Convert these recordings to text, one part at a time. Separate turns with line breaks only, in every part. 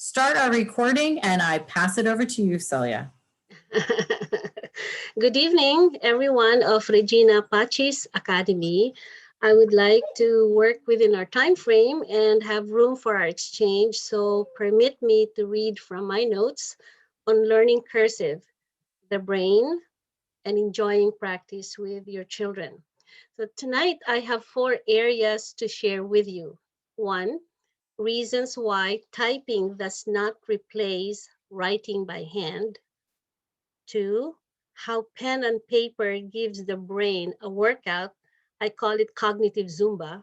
start our recording, and I pass it over to you, Celia.
Good evening, everyone of Regina Pacis Academy. I would like to work within our time frame and have room for our exchange, so permit me to read from my notes on learning cursive, the brain, and enjoying practice with your children. So tonight I have 4 areas to share with you. 1, reasons why typing does not replace writing by hand. 2, how pen and paper gives the brain a workout. I call it cognitive Zumba.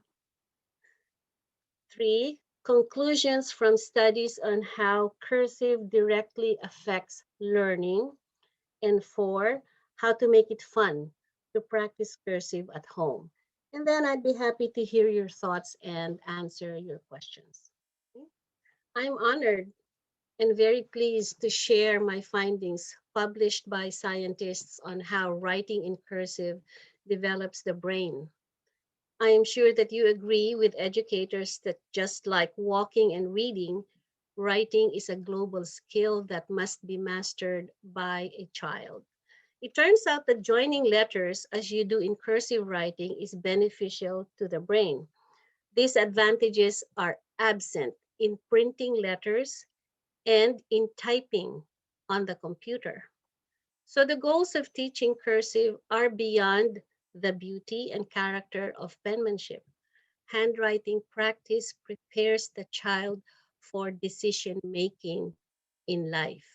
3, conclusions from studies on how cursive directly affects learning. And 4, how to make it fun to practice cursive at home. And then I'd be happy to hear your thoughts and answer your questions. Okay? I'm honored and very pleased to share my findings published by scientists on how writing in cursive develops the brain. I am sure that you agree with educators that just like walking and reading, writing is a global skill that must be mastered by a child. It turns out that joining letters as you do in cursive writing is beneficial to the brain. These advantages are absent in printing letters and in typing on the computer. So the goals of teaching cursive are beyond the beauty and character of penmanship. Handwriting practice prepares the child for decision making in life.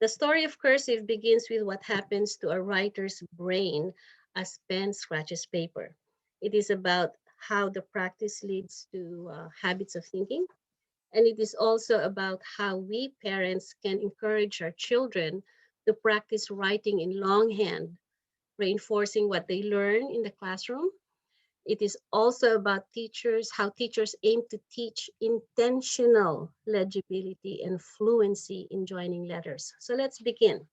The story of cursive begins with what happens to a writer's brain as pen scratches paper. It is about how the practice leads to habits of thinking, and it is also about how we parents can encourage our children to practice writing in longhand, reinforcing what they learn in the classroom. It is also about teachers, how teachers aim to teach intentional legibility and fluency in joining letters. So let's begin.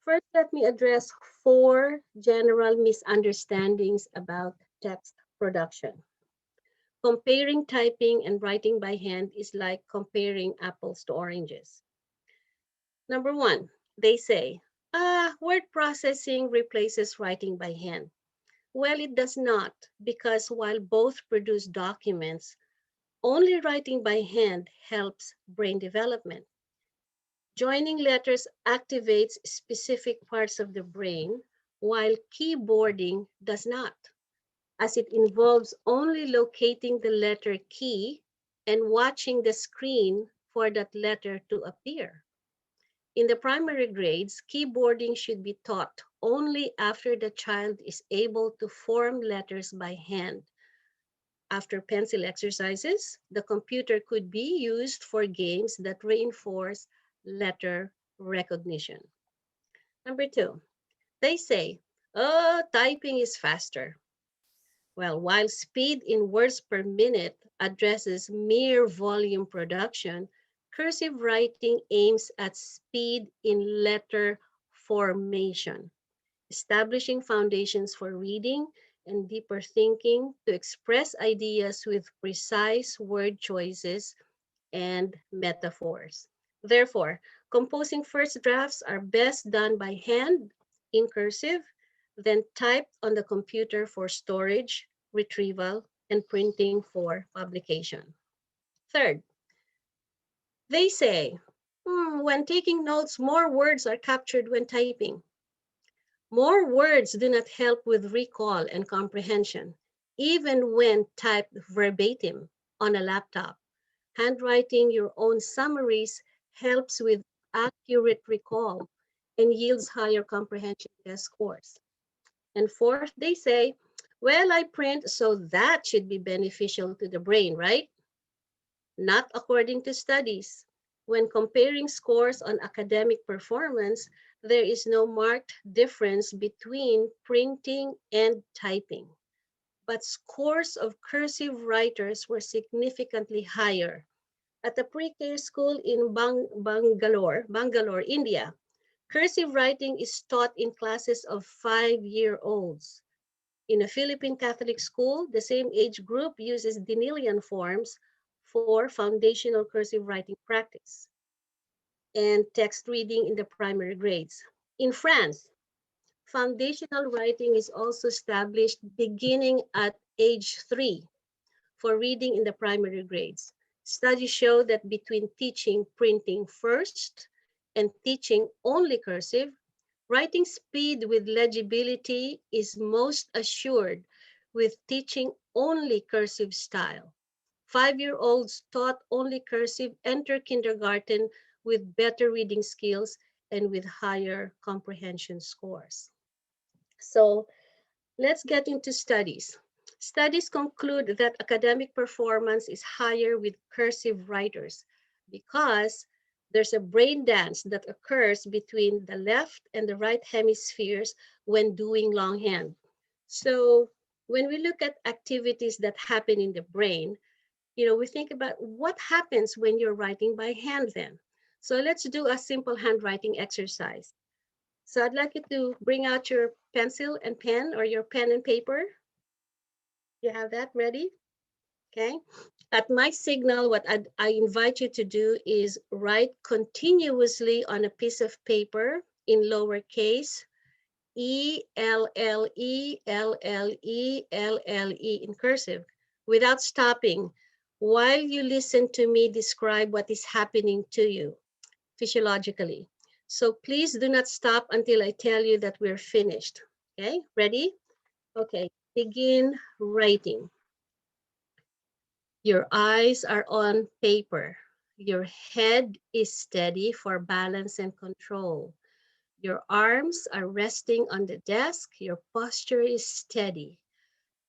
First, let me address 4 general misunderstandings about text production. Comparing typing and writing by hand is like comparing apples to oranges. Number 1, they say, word processing replaces writing by hand. Well, it does not, because while both produce documents, only writing by hand helps brain development. Joining letters activates specific parts of the brain, while keyboarding does not, as it involves only locating the letter key and watching the screen for that letter to appear. In the primary grades, keyboarding should be taught only after the child is able to form letters by hand. After pencil exercises, the computer could be used for games that reinforce letter recognition. Number 2, they say, oh, typing is faster. Well, while speed in words per minute addresses mere volume production, cursive writing aims at speed in letter formation, establishing foundations for reading and deeper thinking to express ideas with precise word choices and metaphors. Therefore, composing first drafts are best done by hand in cursive, then typed on the computer for storage, retrieval, and printing for publication. Third, they say, when taking notes, more words are captured when typing. More words do not help with recall and comprehension, even when typed verbatim on a laptop. Handwriting your own summaries helps with accurate recall and yields higher comprehension test scores. And fourth, they say, well, I print, so that should be beneficial to the brain, right? Not according to studies. When comparing scores on academic performance, there is no marked difference between printing and typing. But scores of cursive writers were significantly higher. At a pre-K school in Bangalore, India, cursive writing is taught in classes of 5-year-olds. In a Philippine Catholic school, the same age group uses Denilian forms for foundational cursive writing practice and text reading in the primary grades. In France, foundational writing is also established beginning at age 3 for reading in the primary grades. Studies show that between teaching printing first and teaching only cursive, writing speed with legibility is most assured with teaching only cursive style. 5-year-olds taught only cursive enter kindergarten with better reading skills and with higher comprehension scores. So let's get into studies. Studies conclude that academic performance is higher with cursive writers because there's a brain dance that occurs between the left and the right hemispheres when doing longhand. So when we look at activities that happen in the brain, we think about what happens when you're writing by hand then. So let's do a simple handwriting exercise. So I'd like you to bring out your pencil and pen or your pen and paper. You have that ready? Okay. At my signal, what I invite you to do is write continuously on a piece of paper in lowercase ELLELLELLE in cursive without stopping while you listen to me describe what is happening to you physiologically. So please do not stop until I tell you that we're finished. Okay, ready? Okay, begin writing. Your eyes are on paper. Your head is steady for balance and control. Your arms are resting on the desk. Your posture is steady.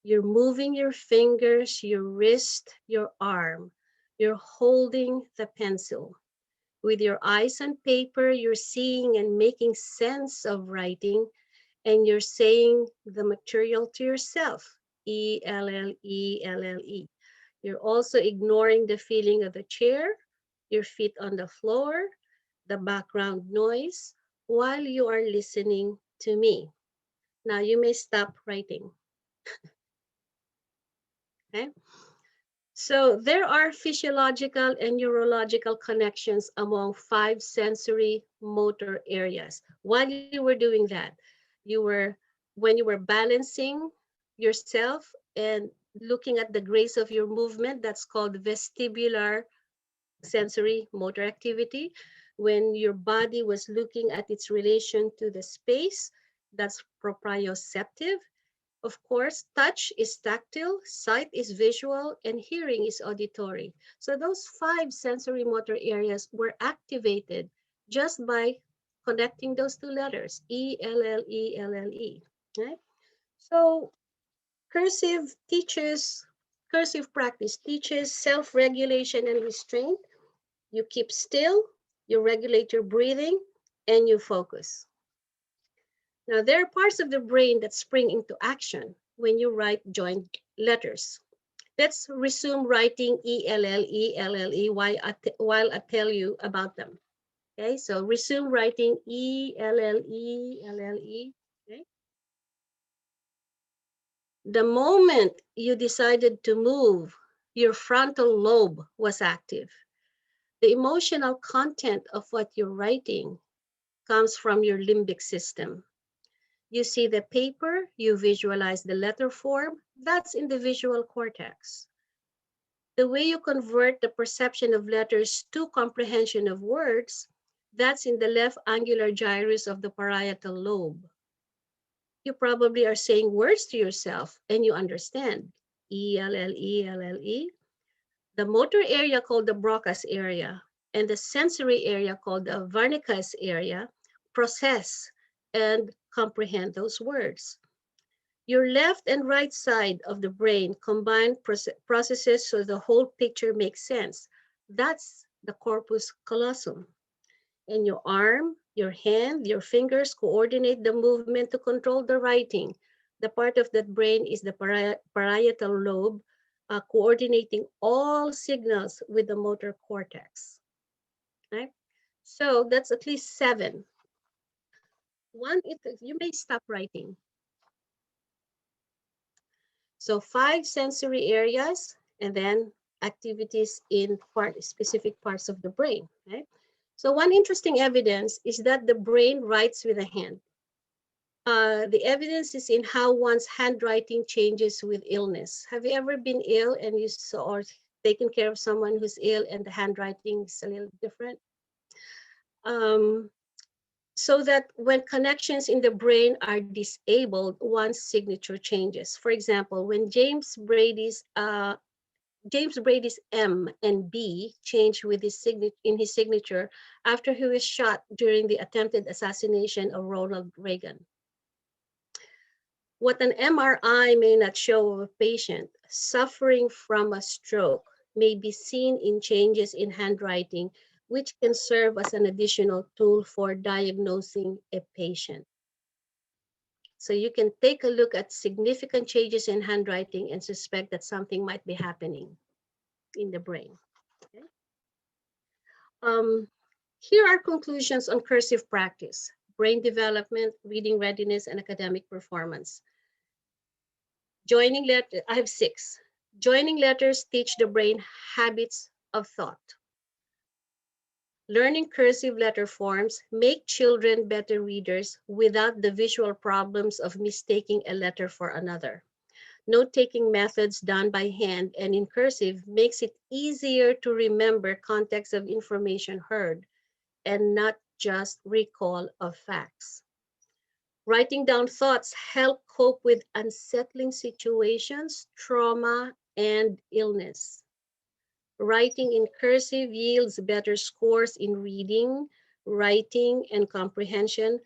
You're moving your fingers, your wrist, your arm. You're holding the pencil. With your eyes on paper, you're seeing and making sense of writing, and you're saying the material to yourself, ELLELLE. You're also ignoring the feeling of the chair, your feet on the floor, the background noise, while you are listening to me. Now you may stop writing. Okay? So there are physiological and neurological connections among 5 sensory motor areas. While you were doing that, when you were balancing yourself and looking at the grace of your movement, that's called vestibular sensory motor activity. When your body was looking at its relation to the space, that's proprioceptive. Of course, touch is tactile, sight is visual, and hearing is auditory. So those 5 sensory motor areas were activated just by connecting those 2 letters, ELLELLE. Right? So cursive practice teaches self-regulation and restraint. You keep still, you regulate your breathing, and you focus. Now, there are parts of the brain that spring into action when you write joint letters. Let's resume writing ELLELLE while I tell you about them. Okay, so resume writing ELLELLE. Okay. The moment you decided to move, your frontal lobe was active. The emotional content of what you're writing comes from your limbic system. You see the paper, you visualize the letter form, that's in the visual cortex. The way you convert the perception of letters to comprehension of words, that's in the left angular gyrus of the parietal lobe. You probably are saying words to yourself and you understand. ELLE. The motor area called the Broca's area and the sensory area called the Wernicke's area process and comprehend those words. Your left and right side of the brain combine processes so the whole picture makes sense. That's the corpus callosum. And your arm, your hand, your fingers coordinate the movement to control the writing. The part of that brain is the parietal lobe, coordinating all signals with the motor cortex. Right? So that's at least 7. You may stop writing. So 5 sensory areas, and then activities in specific parts of the brain, right? So one interesting evidence is that the brain writes with the hand. The evidence is in how one's handwriting changes with illness. Have you ever been ill and you saw or taken care of someone who's ill and the handwriting is a little different? Um, so that when connections in the brain are disabled, one's signature changes. For example, when James Brady's M and B changed with in his signature after he was shot during the attempted assassination of Ronald Reagan. What an MRI may not show of a patient suffering from a stroke may be seen in changes in handwriting, which can serve as an additional tool for diagnosing a patient. So you can take a look at significant changes in handwriting and suspect that something might be happening in the brain. Okay? Here are conclusions on cursive practice: brain development, reading readiness, and academic performance. Joining letters, I have 6. Joining letters teach the brain habits of thought. Learning cursive letter forms make children better readers without the visual problems of mistaking a letter for another. Note-taking methods done by hand and in cursive makes it easier to remember context of information heard and not just recall of facts. Writing down thoughts help cope with unsettling situations, trauma, and illness. Writing in cursive yields better scores in reading, writing, and comprehension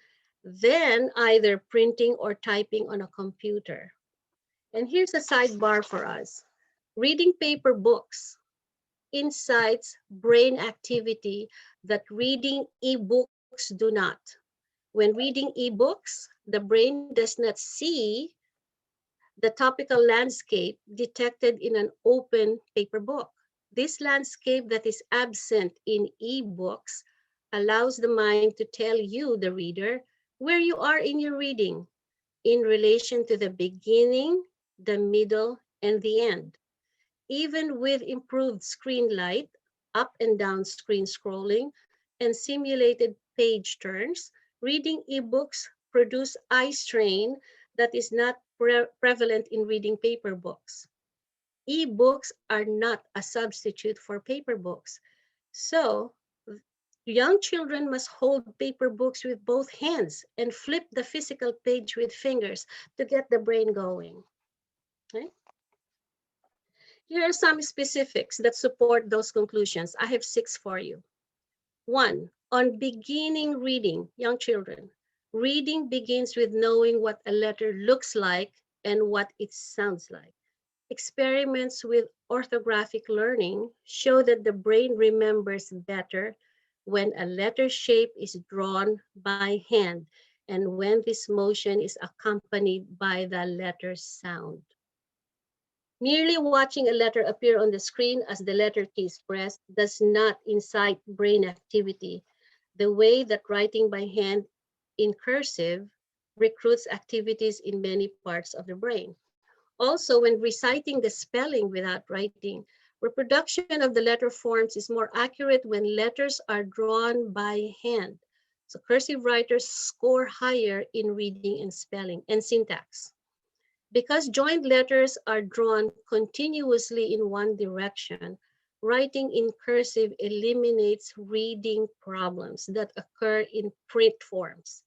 than either printing or typing on a computer. And here's a sidebar for us. Reading paper books incites brain activity that reading ebooks do not. When reading ebooks, the brain does not see the topical landscape detected in an open paper book. This landscape that is absent in ebooks allows the mind to tell you, the reader, where you are in your reading in relation to the beginning, the middle, and the end. Even with improved screen light, up and down screen scrolling, and simulated page turns, reading ebooks produce eye strain that is not prevalent in reading paper books. Ebooks are not a substitute for paper books. So, young children must hold paper books with both hands and flip the physical page with fingers to get the brain going. Okay? Here are some specifics that support those conclusions. I have 6 for you. 1, on beginning reading, young children. Reading begins with knowing what a letter looks like and what it sounds like. Experiments with orthographic learning show that the brain remembers better when a letter shape is drawn by hand and when this motion is accompanied by the letter sound. Merely watching a letter appear on the screen as the letter key is pressed does not incite brain activity the way that writing by hand in cursive recruits activities in many parts of the brain. Also, when reciting the spelling without writing, reproduction of the letter forms is more accurate when letters are drawn by hand. So cursive writers score higher in reading and spelling and syntax. Because joined letters are drawn continuously in one direction, writing in cursive eliminates reading problems that occur in print forms.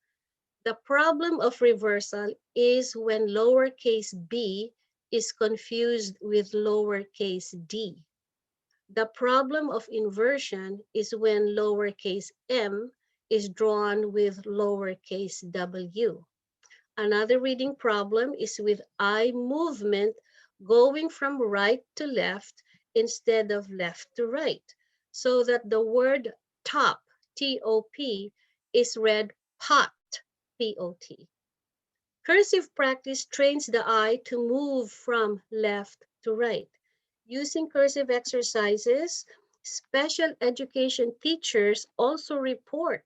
The problem of reversal is when lowercase b is confused with lowercase d. The problem of inversion is when lowercase m is drawn with lowercase w. Another reading problem is with eye movement going from right to left instead of left to right, so that the word top, T-O-P, is read pot, P-O-T. Cursive practice trains the eye to move from left to right. Using cursive exercises, special education teachers also report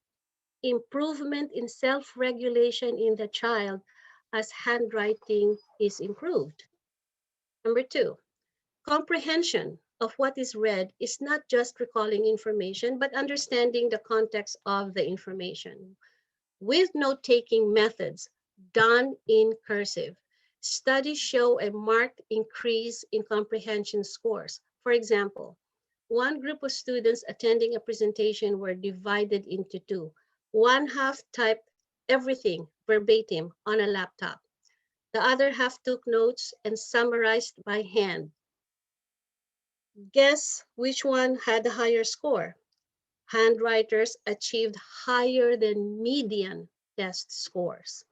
improvement in self-regulation in the child as handwriting is improved. Number 2, comprehension. of what is read is not just recalling information, but understanding the context of the information. With note-taking methods done in cursive, studies show a marked increase in comprehension scores. For example, one group of students attending a presentation were divided into two. One half typed everything verbatim on a laptop. The other half took notes and summarized by hand. Guess which one had the higher score? Handwriters achieved higher than median test scores.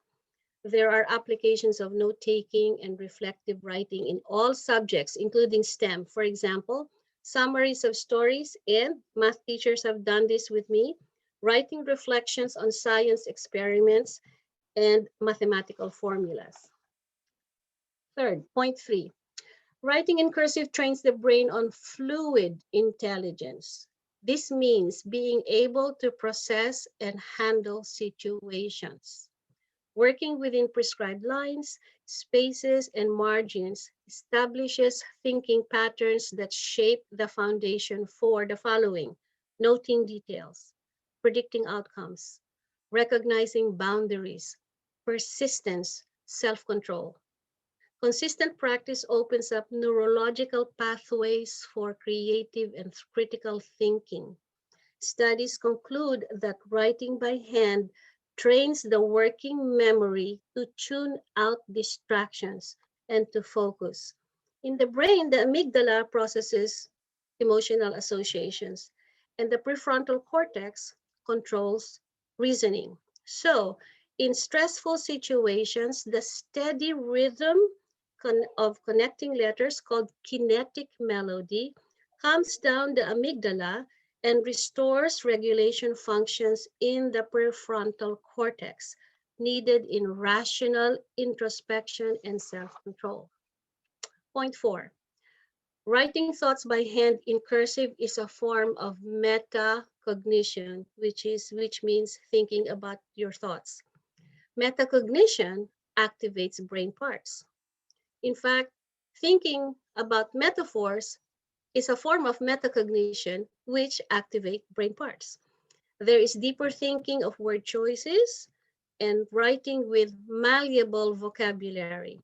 There are applications of note-taking and reflective writing in all subjects, including STEM. For example, summaries of stories, and math teachers have done this with me, writing reflections on science experiments and mathematical formulas. Third, point 3, writing in cursive trains the brain on fluid intelligence. This means being able to process and handle situations. Working within prescribed lines, spaces, and margins establishes thinking patterns that shape the foundation for the following: noting details, predicting outcomes, recognizing boundaries, persistence, self-control. Consistent practice opens up neurological pathways for creative and critical thinking. Studies conclude that writing by hand trains the working memory to tune out distractions and to focus. In the brain, the amygdala processes emotional associations, and the prefrontal cortex controls reasoning. So, in stressful situations, the steady rhythm of connecting letters, called kinetic melody, calms down the amygdala and restores regulation functions in the prefrontal cortex needed in rational introspection and self-control. Point 4, writing thoughts by hand in cursive is a form of metacognition, which means thinking about your thoughts. Metacognition activates brain parts. In fact, thinking about metaphors is a form of metacognition which activate brain parts. There is deeper thinking of word choices and writing with malleable vocabulary.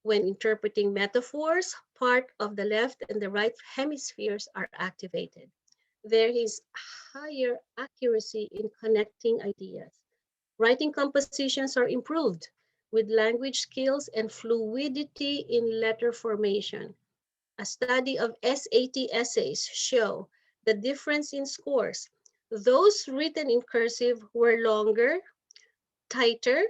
When interpreting metaphors, part of the left and the right hemispheres are activated. There is higher accuracy in connecting ideas. Writing compositions are improved with language skills and fluidity in letter formation. A study of SAT essays show the difference in scores. Those written in cursive were longer, tighter,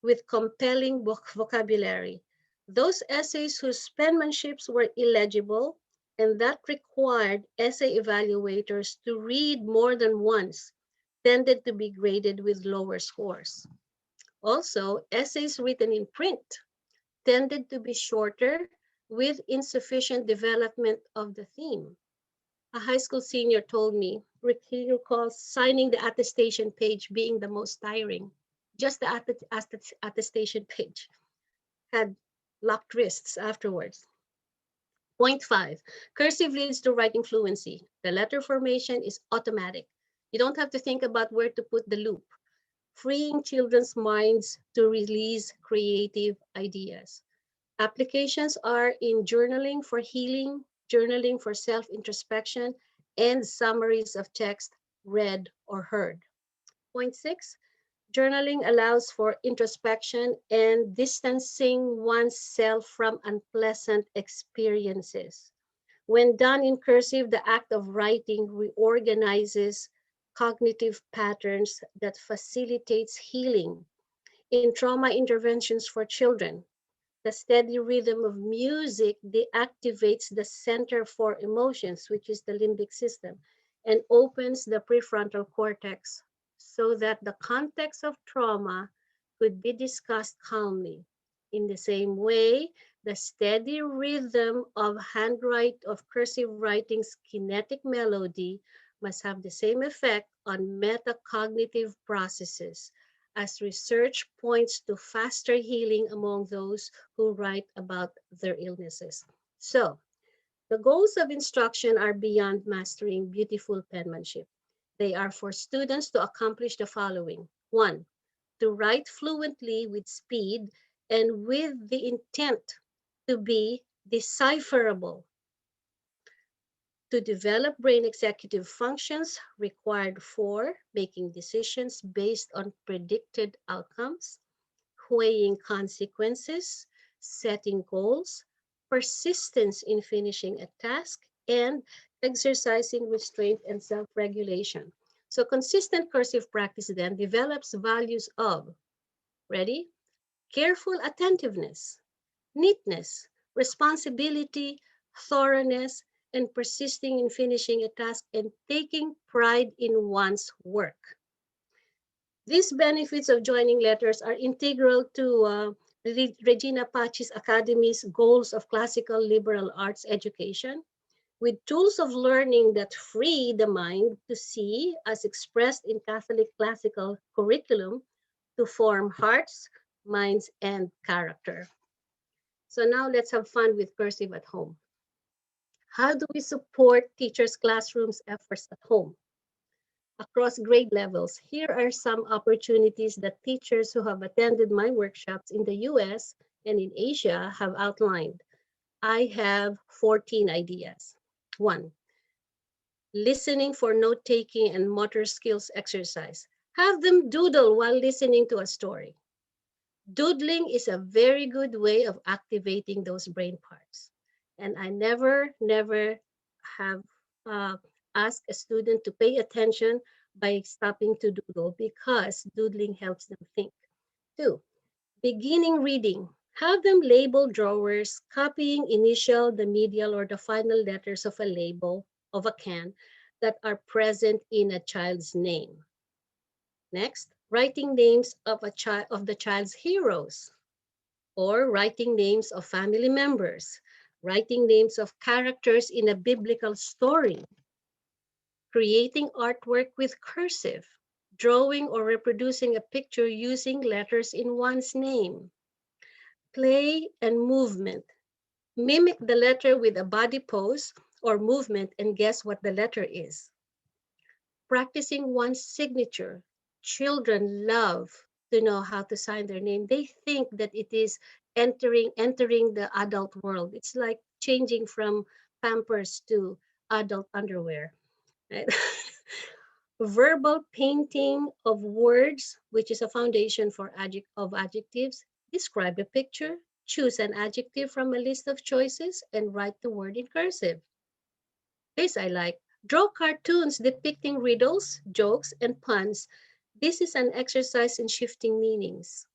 with compelling vocabulary. Those essays whose penmanships were illegible and that required essay evaluators to read more than once tended to be graded with lower scores. Also, essays written in print tended to be shorter with insufficient development of the theme. A high school senior told me he recalls signing the attestation page being the most tiring. Just the attestation page had locked wrists afterwards. Point 5, cursive leads to writing fluency. The letter formation is automatic. You don't have to think about where to put the loop, freeing children's minds to release creative ideas. Applications are in journaling for healing, journaling for self-introspection, and summaries of text read or heard. Point 6, journaling allows for introspection and distancing oneself from unpleasant experiences. When done in cursive, the act of writing reorganizes cognitive patterns that facilitates healing. In trauma interventions for children, the steady rhythm of music deactivates the center for emotions, which is the limbic system, and opens the prefrontal cortex so that the context of trauma could be discussed calmly. In the same way, the steady rhythm of cursive writing's kinetic melody must have the same effect on metacognitive processes, as research points to faster healing among those who write about their illnesses. So, The goals of instruction are beyond mastering beautiful penmanship. They are for students to accomplish the following. 1, to write fluently with speed and with the intent to be decipherable, to develop brain executive functions required for making decisions based on predicted outcomes, weighing consequences, setting goals, persistence in finishing a task, and exercising restraint and self-regulation. So consistent cursive practice then develops values of, ready? Careful attentiveness, neatness, responsibility, thoroughness, and persisting in finishing a task and taking pride in one's work. These benefits of joining letters are integral to Regina Pacis Academy's goals of classical liberal arts education, with tools of learning that free the mind to see, as expressed in Catholic classical curriculum, to form hearts, minds, and character. So now let's have fun with cursive at home. How do we support teachers' classrooms efforts at home? Across grade levels, here are some opportunities that teachers who have attended my workshops in the US and in Asia have outlined. I have 14 ideas. 1, listening for note-taking and motor skills exercise. Have them doodle while listening to a story. Doodling is a very good way of activating those brain parts. And I never have asked a student to pay attention by stopping to doodle because doodling helps them think. 2, beginning reading. Have them label drawers, copying initial, the medial, or the final letters of a label of a can that are present in a child's name. Next, writing names of the child's heroes, or writing names of family members, writing names of characters in a biblical story, creating artwork with cursive, drawing or reproducing a picture using letters in one's name, play and movement. Mimic the letter with a body pose or movement and guess what the letter is. Practicing one's signature. Children love to know how to sign their name. They think that it is entering the adult world. It's like changing from Pampers to adult underwear. Right? Verbal painting of words, which is a foundation for adjectives. Describe a picture, choose an adjective from a list of choices, and write the word in cursive. This I like. Draw cartoons depicting riddles, jokes, and puns. This is an exercise in shifting meanings.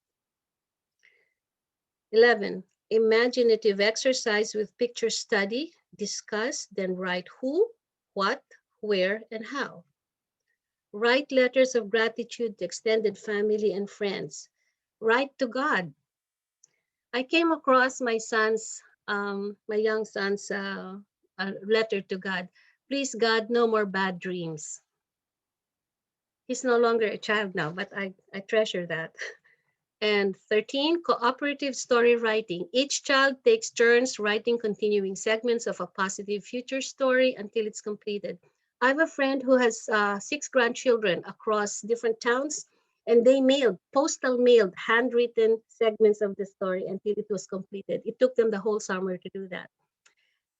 11, imaginative exercise with picture study. Discuss, then write who, what, where, and how. Write letters of gratitude to extended family and friends. Write to God. I came across my young son's letter to God. Please, God, no more bad dreams. He's no longer a child now, but I treasure that. And 13, cooperative story writing. Each child takes turns writing continuing segments of a positive future story until it's completed. I have a friend who has 6 grandchildren across different towns, and they postal mailed handwritten segments of the story until it was completed. It took them the whole summer to do that.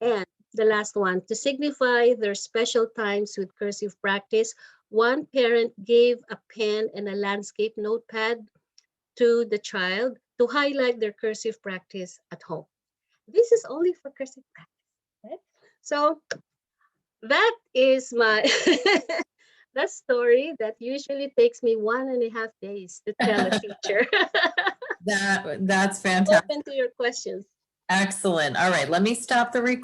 And the last one, to signify their special times with cursive practice, one parent gave a pen and a landscape notepad to the child to highlight their cursive practice at home. This is only for cursive practice, right? So that is my that story that usually takes me 1.5 days to tell a teacher.
That's fantastic.
Open to your questions.
Excellent. All right, let me stop the recording.